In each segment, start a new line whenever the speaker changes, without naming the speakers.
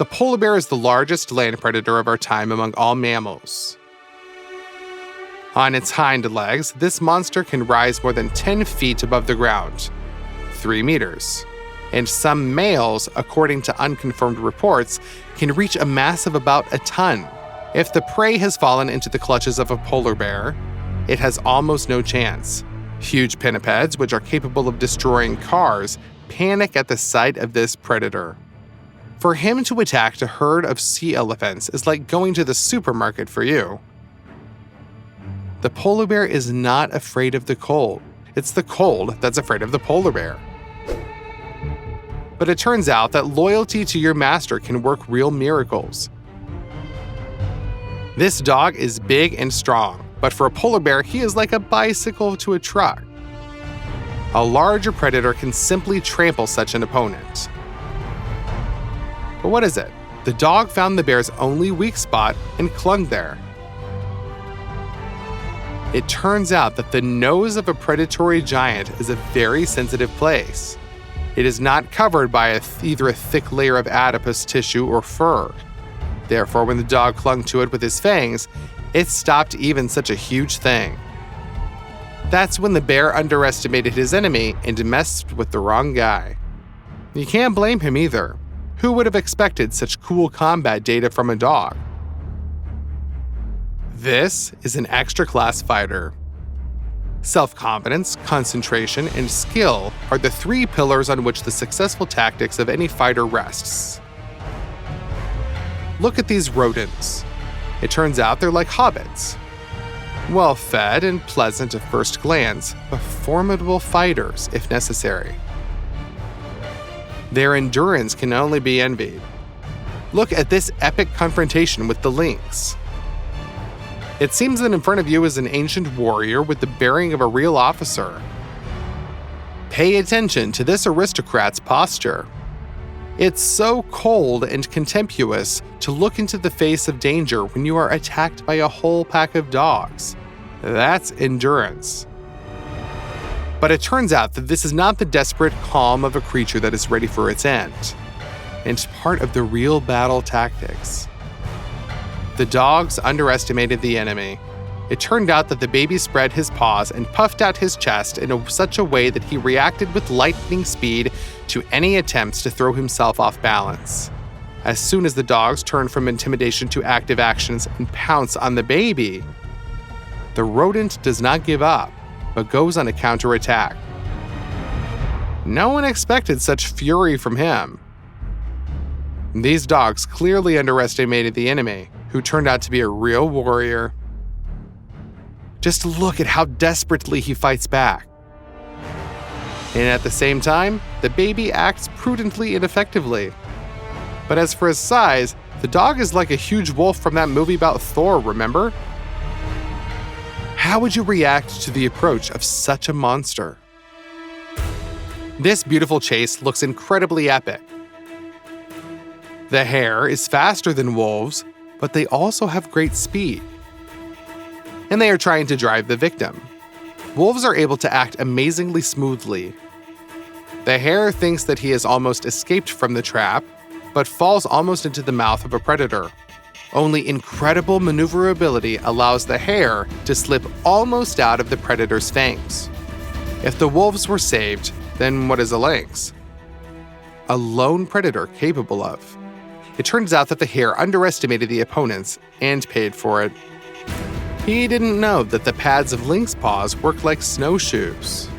The polar bear is the largest land predator of our time among all mammals. On its hind legs, this monster can rise more than 10 feet above the ground, 3 meters. And some males, according to unconfirmed reports, can reach a mass of about a ton. If the prey has fallen into the clutches of a polar bear, it has almost no chance. Huge pinnipeds, which are capable of destroying cars, panic at the sight of this predator. For him to attack a herd of sea elephants is like going to the supermarket for you. The polar bear is not afraid of the cold. It's the cold that's afraid of the polar bear. But it turns out that loyalty to your master can work real miracles. This dog is big and strong, but for a polar bear, he is like a bicycle to a truck. A larger predator can simply trample such an opponent. But what is it? The dog found the bear's only weak spot and clung there. It turns out that the nose of a predatory giant is a very sensitive place. It is not covered by either a thick layer of adipose tissue or fur. Therefore, when the dog clung to it with his fangs, it stopped even such a huge thing. That's when the bear underestimated his enemy and messed with the wrong guy. You can't blame him either. Who would have expected such cool combat data from a dog? This is an extra-class fighter. Self-confidence, concentration, and skill are the 3 pillars on which the successful tactics of any fighter rests. Look at these rodents. It turns out they're like hobbits. Well-fed and pleasant at first glance, but formidable fighters if necessary. Their endurance can only be envied. Look at this epic confrontation with the lynx. It seems that in front of you is an ancient warrior with the bearing of a real officer. Pay attention to this aristocrat's posture. It's so cold and contemptuous to look into the face of danger when you are attacked by a whole pack of dogs. That's endurance. But it turns out that this is not the desperate calm of a creature that is ready for its end, and part of the real battle tactics. The dogs underestimated the enemy. It turned out that the baby spread his paws and puffed out his chest in such a way that he reacted with lightning speed to any attempts to throw himself off balance. As soon as the dogs turn from intimidation to active actions and pounce on the baby, the rodent does not give up, but goes on a counterattack. No one expected such fury from him. These dogs clearly underestimated the enemy, who turned out to be a real warrior. Just look at how desperately he fights back. And at the same time, the baby acts prudently and effectively. But as for his size, the dog is like a huge wolf from that movie about Thor, remember? How would you react to the approach of such a monster? This beautiful chase looks incredibly epic. The hare is faster than wolves, but they also have great speed. And they are trying to drive the victim. Wolves are able to act amazingly smoothly. The hare thinks that he has almost escaped from the trap, but falls almost into the mouth of a predator. Only incredible maneuverability allows the hare to slip almost out of the predator's fangs. If the wolves were saved, then what is a lynx? A lone predator capable of. It turns out that the hare underestimated the opponents and paid for it. He didn't know that the pads of lynx paws work like snowshoes.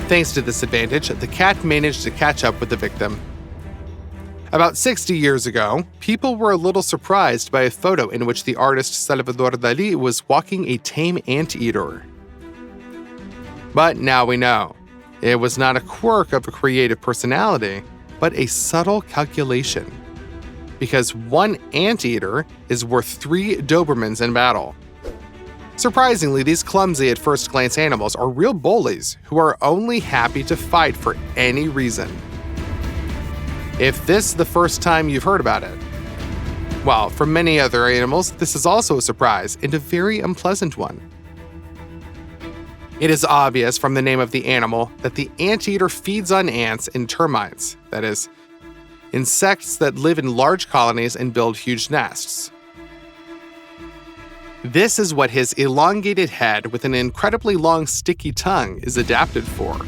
Thanks to this advantage, the cat managed to catch up with the victim. About 60 years ago, people were a little surprised by a photo in which the artist Salvador Dalí was walking a tame anteater. But now we know. It was not a quirk of a creative personality, but a subtle calculation. Because one anteater is worth 3 Dobermans in battle. Surprisingly, these clumsy at first glance animals are real bullies who are only happy to fight for any reason. If this is the first time you've heard about it, well, for many other animals, this is also a surprise and a very unpleasant one. It is obvious from the name of the animal that the anteater feeds on ants and termites. That is, insects that live in large colonies and build huge nests. This is what his elongated head with an incredibly long sticky tongue is adapted for.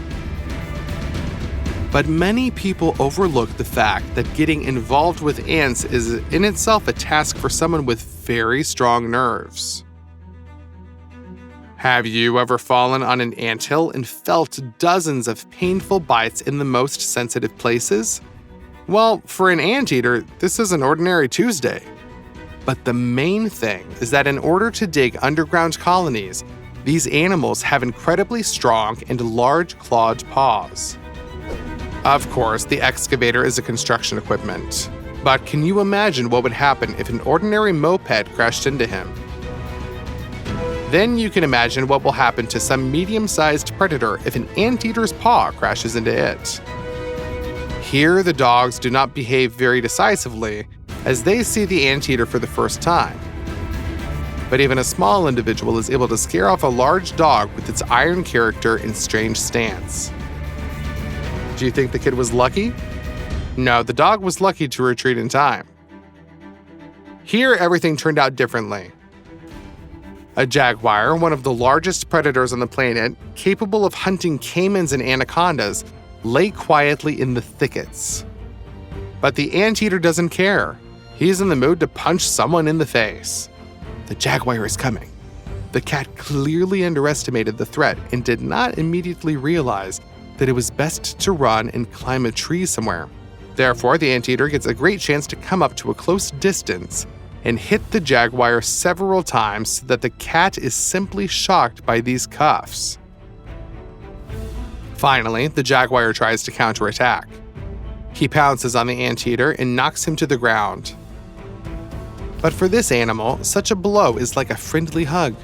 But many people overlook the fact that getting involved with ants is in itself a task for someone with very strong nerves. Have you ever fallen on an anthill and felt dozens of painful bites in the most sensitive places? Well, for an anteater, this is an ordinary Tuesday. But the main thing is that in order to dig underground colonies, these animals have incredibly strong and large clawed paws. Of course, the excavator is a construction equipment. But can you imagine what would happen if an ordinary moped crashed into him? Then you can imagine what will happen to some medium-sized predator if an anteater's paw crashes into it. Here, the dogs do not behave very decisively, as they see the anteater for the first time. But even a small individual is able to scare off a large dog with its iron character and strange stance. Do you think the kid was lucky? No, the dog was lucky to retreat in time. Here, everything turned out differently. A jaguar, one of the largest predators on the planet, capable of hunting caimans and anacondas, lay quietly in the thickets. But the anteater doesn't care. He's in the mood to punch someone in the face. The jaguar is coming. The cat clearly underestimated the threat and did not immediately realize that it was best to run and climb a tree somewhere. Therefore, the anteater gets a great chance to come up to a close distance and hit the jaguar several times so that the cat is simply shocked by these cuffs. Finally, the jaguar tries to counterattack. He pounces on the anteater and knocks him to the ground. But for this animal, such a blow is like a friendly hug.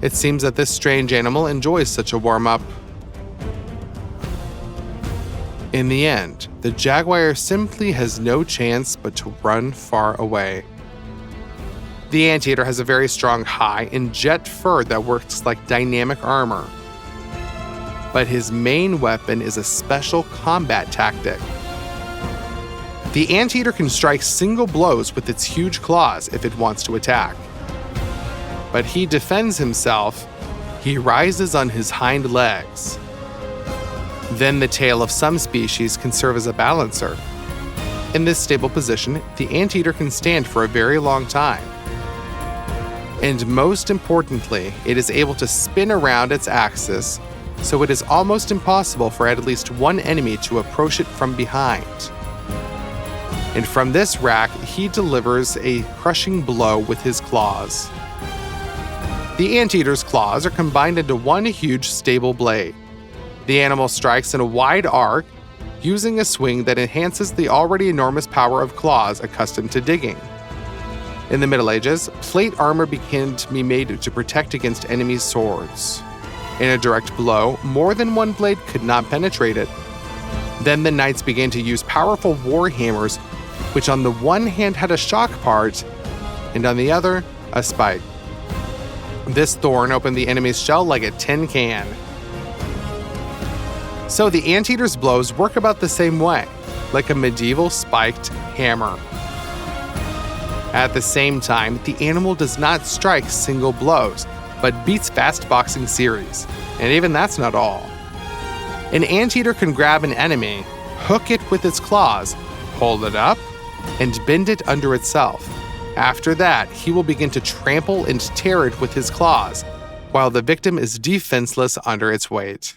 It seems that this strange animal enjoys such a warm-up. In the end, the jaguar simply has no chance but to run far away. The anteater has a very strong hide and jet fur that works like dynamic armor. But his main weapon is a special combat tactic. The anteater can strike single blows with its huge claws if it wants to attack. But he defends himself. He rises on his hind legs. Then the tail of some species can serve as a balancer. In this stable position, the anteater can stand for a very long time. And most importantly, it is able to spin around its axis, so it is almost impossible for at least one enemy to approach it from behind. And from this rack, he delivers a crushing blow with his claws. The anteater's claws are combined into one huge stable blade. The animal strikes in a wide arc, using a swing that enhances the already enormous power of claws accustomed to digging. In the Middle Ages, plate armor began to be made to protect against enemy swords. In a direct blow, more than one blade could not penetrate it. Then the knights began to use powerful war hammers, which on the one hand had a shock part, and on the other, a spike. This thorn opened the enemy's shell like a tin can. So the anteater's blows work about the same way, like a medieval spiked hammer. At the same time, the animal does not strike single blows, but beats fast boxing series. And even that's not all. An anteater can grab an enemy, hook it with its claws, hold it up, and bend it under itself. After that, he will begin to trample and tear it with his claws, while the victim is defenseless under its weight.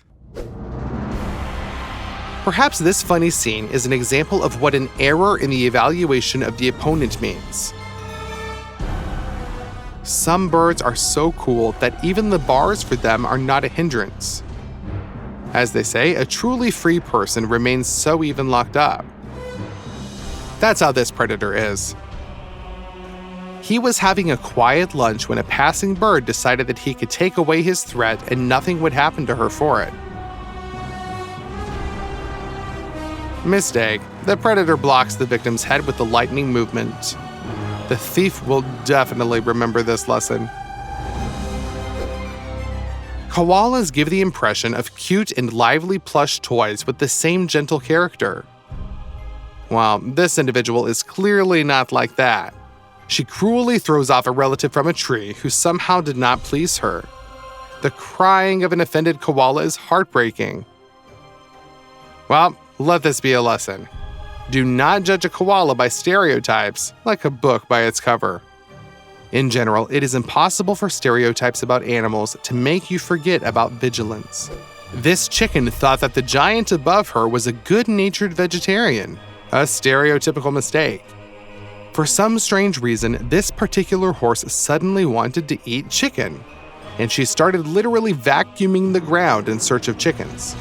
Perhaps this funny scene is an example of what an error in the evaluation of the opponent means. Some birds are so cool that even the bars for them are not a hindrance. As they say, a truly free person remains so even locked up. That's how this predator is. He was having a quiet lunch when a passing bird decided that he could take away his threat and nothing would happen to her for it. Mistake. The predator blocks the victim's head with the lightning movement. The thief will definitely remember this lesson. Koalas give the impression of cute and lively plush toys with the same gentle character. Well, this individual is clearly not like that. She cruelly throws off a relative from a tree who somehow did not please her. The crying of an offended koala is heartbreaking. Well, let this be a lesson. Do not judge a koala by stereotypes like a book by its cover. In general, it is impossible for stereotypes about animals to make you forget about vigilance. This chicken thought that the giant above her was a good-natured vegetarian, a stereotypical mistake. For some strange reason, this particular horse suddenly wanted to eat chicken, and she started literally vacuuming the ground in search of chickens.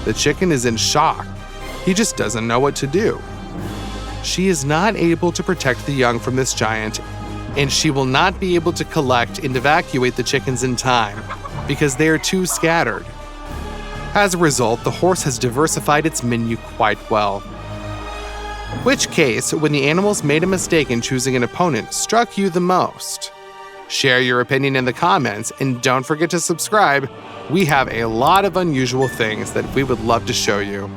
The chicken is in shock. He just doesn't know what to do. She is not able to protect the young from this giant, and she will not be able to collect and evacuate the chickens in time because they are too scattered. As a result, the horse has diversified its menu quite well. Which case, when the animals made a mistake in choosing an opponent, struck you the most? Share your opinion in the comments, and don't forget to subscribe. We have a lot of unusual things that we would love to show you.